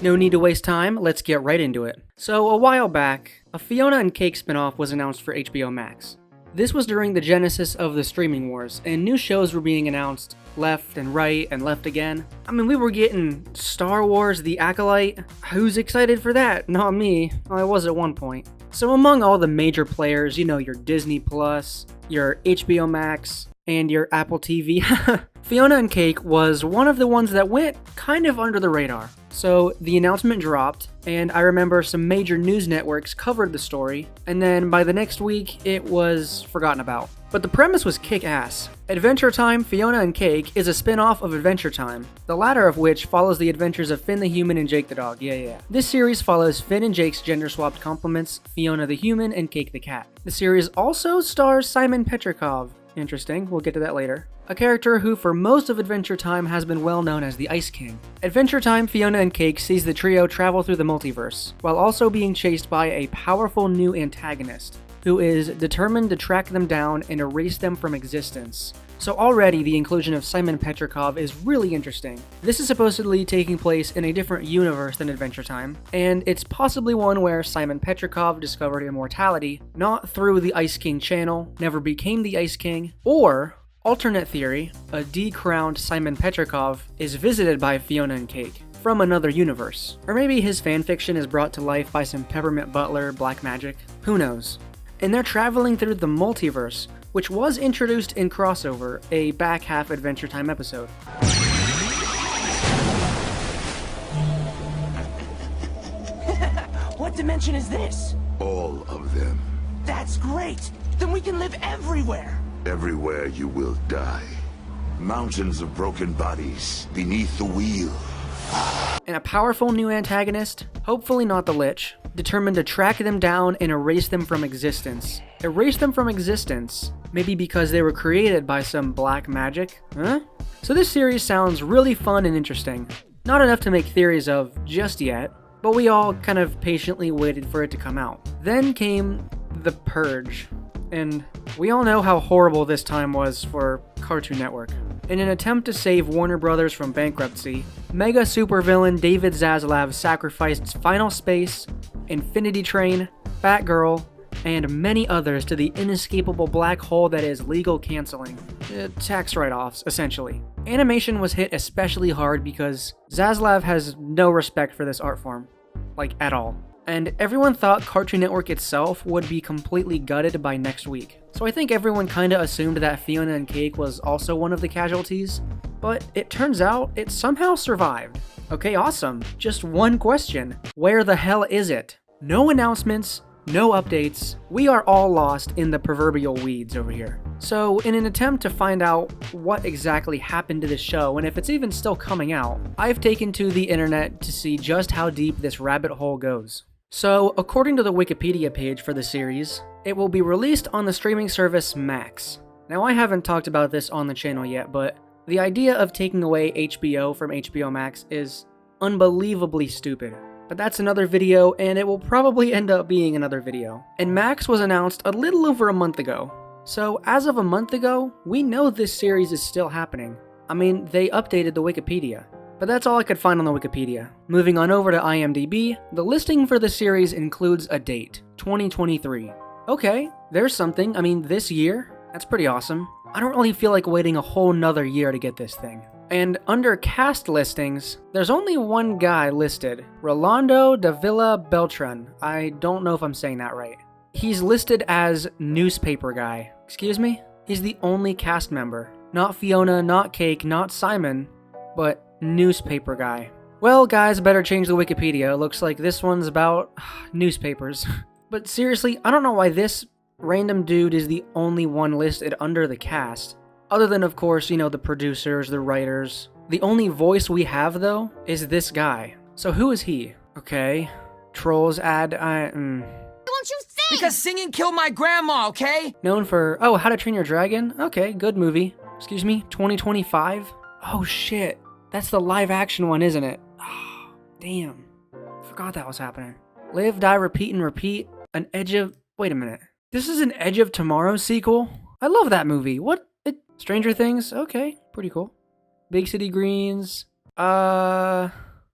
No need to waste time, let's get right into it. So, a while back, a Fionna and Cake spinoff was announced for HBO Max. This was during the genesis of the streaming wars, and new shows were being announced left and right and left again. I mean, we were getting Star Wars The Acolyte. Who's excited for that? Not me. Well, I was at one point. So among all the major players, you know, your Disney Plus, your HBO Max, and your Apple TV, Fionna and Cake was one of the ones that went kind of under the radar. So the announcement dropped, and I remember some major news networks covered the story, and then by the next week, it was forgotten about. But the premise was kick-ass. Adventure Time Fionna and Cake is a spin-off of Adventure Time, the latter of which follows the adventures of Finn the human and Jake the dog, yeah. This series follows Finn and Jake's gender-swapped complements, Fionna the human and Cake the cat. The series also stars Simon Petrikov. Interesting, we'll get to that later. A character who for most of Adventure Time has been well known as the Ice King. Adventure Time Fionna and Cake sees the trio travel through the multiverse, while also being chased by a powerful new antagonist, who is determined to track them down and erase them from existence. So already the inclusion of Simon Petrikov is really interesting. This is supposedly taking place in a different universe than Adventure Time, and it's possibly one where Simon Petrikov discovered immortality, not through the Ice King channel, never became the Ice King, or, alternate theory, a decrowned Simon Petrikov is visited by Fionna and Cake from another universe. Or maybe his fanfiction is brought to life by some Peppermint Butler black magic. Who knows? And they're traveling through the multiverse, which was introduced in Crossover, a back half Adventure Time episode. What dimension is this? All of them. That's great! Then we can live everywhere! Everywhere you will die. Mountains of broken bodies beneath the wheel. And a powerful new antagonist, hopefully not the Lich, determined to track them down and erase them from existence. Erase them from existence? Maybe because they were created by some black magic? Huh? So this series sounds really fun and interesting. Not enough to make theories of just yet, but we all kind of patiently waited for it to come out. Then came The Purge. And we all know how horrible this time was for Cartoon Network. In an attempt to save Warner Brothers from bankruptcy, mega supervillain David Zaslav sacrificed Final Space, Infinity Train, Batgirl, and many others to the inescapable black hole that is legal canceling. Tax write-offs, essentially. Animation was hit especially hard because Zaslav has no respect for this art form. Like, at all. And everyone thought Cartoon Network itself would be completely gutted by next week. So I think everyone kinda assumed that Fionna and Cake was also one of the casualties, but it turns out it somehow survived. Okay, awesome. Just one question. Where the hell is it? No announcements, no updates. We are all lost in the proverbial weeds over here. So in an attempt to find out what exactly happened to this show and if it's even still coming out, I've taken to the internet to see just how deep this rabbit hole goes. So, according to the Wikipedia page for the series, it will be released on the streaming service Max. Now, I haven't talked about this on the channel yet, but the idea of taking away HBO from HBO Max is unbelievably stupid. But that's another video, and it will probably end up being another video. And Max was announced a little over a month ago. So, as of a month ago, we know this series is still happening. I mean, they updated the Wikipedia. But that's all I could find on the Wikipedia. Moving on over to IMDb, the listing for the series includes a date, 2023. Okay, there's something. I mean, this year? That's pretty awesome. I don't really feel like waiting a whole nother year to get this thing. And under cast listings, there's only one guy listed, Rolando de Villa Beltran. I don't know if I'm saying that right. He's listed as newspaper guy. Excuse me? He's the only cast member. Not Fionna, not Cake, not Simon, but newspaper guy. Well, guys, better change the Wikipedia. It looks like this one's about newspapers. But seriously, I don't know why this random dude is the only one listed under the cast. Other than, of course, you know, the producers, the writers. The only voice we have, though, is this guy. So who is he? Okay. Trolls ad, Why won't you sing? Because singing killed my grandma, okay? Known for, oh, How to Train Your Dragon? Okay, good movie. Excuse me, 2025? Oh shit. That's the live action one, isn't it? Oh, damn. Forgot that was happening. Live, Die, Repeat, and Repeat. An Edge of... Wait a minute. This is an Edge of Tomorrow sequel? I love that movie. What? Stranger Things? Okay, pretty cool. Big City Greens.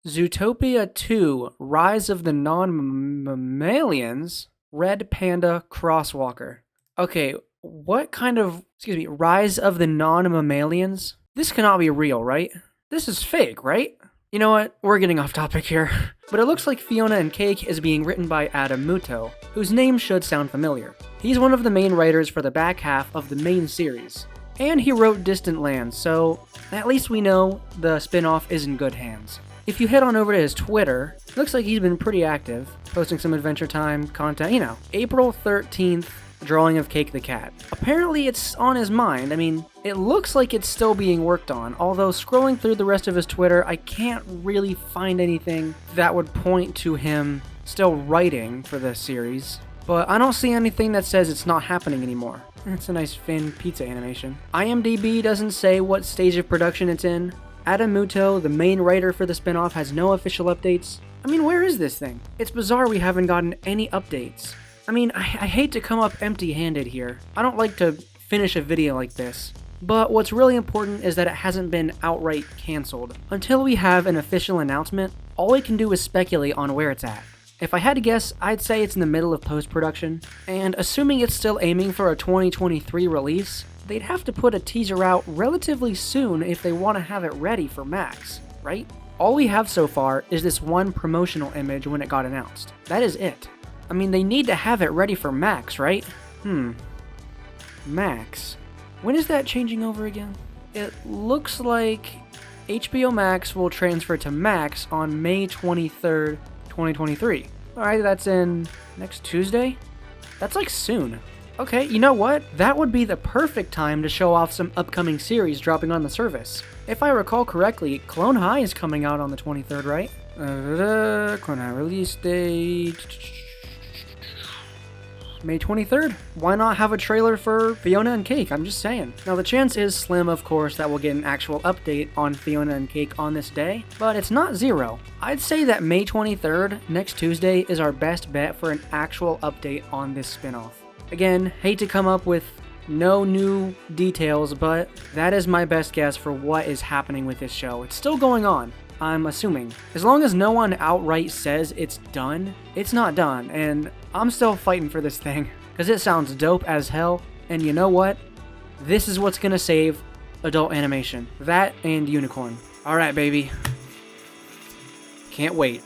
Zootopia 2, Rise of the Non-Mammalians, Red Panda Crosswalker. Okay, what kind of, Rise of the Non-Mammalians? This cannot be real, right? This is fake, right? You know what? We're getting off topic here. But it looks like Fionna and Cake is being written by Adam Muto, whose name should sound familiar. He's one of the main writers for the back half of the main series. And he wrote Distant Lands, so at least we know the spin-off is in good hands. If you head on over to his Twitter, looks like he's been pretty active, posting some Adventure Time content, April 13th, drawing of Cake the Cat. Apparently it's on his mind. I mean, it looks like it's still being worked on, although scrolling through the rest of his Twitter, I can't really find anything that would point to him still writing for the series. But I don't see anything that says it's not happening anymore. It's a nice Finn pizza animation. IMDb doesn't say what stage of production it's in. Adam Muto, the main writer for the spinoff, has no official updates. I mean, where is this thing? It's bizarre we haven't gotten any updates. I mean, I hate to come up empty-handed here. I don't like to finish a video like this. But what's really important is that it hasn't been outright cancelled. Until we have an official announcement, all we can do is speculate on where it's at. If I had to guess, I'd say it's in the middle of post-production. And assuming it's still aiming for a 2023 release, they'd have to put a teaser out relatively soon if they want to have it ready for Max, right? All we have so far is this one promotional image when it got announced. That is it. I mean, they need to have it ready for Max, right? Max. When is that changing over again? It looks like HBO Max will transfer to Max on May 23rd, 2023. Alright, that's in next Tuesday? That's like soon. Okay, you know what? That would be the perfect time to show off some upcoming series dropping on the service. If I recall correctly, Clone High is coming out on the 23rd, right? Clone High release date... May 23rd? Why not have a trailer for Fionna and Cake? I'm just saying. Now the chance is slim, of course, that we'll get an actual update on Fionna and Cake on this day, but it's not zero. I'd say that May 23rd, next Tuesday, is our best bet for an actual update on this spinoff. Again, hate to come up with no new details, but that is my best guess for what is happening with this show. It's still going on, I'm assuming. As long as no one outright says it's done, it's not done, and I'm still fighting for this thing, because it sounds dope as hell, and you know what? This is what's gonna save adult animation. That and Unicorn. Alright, baby. Can't wait.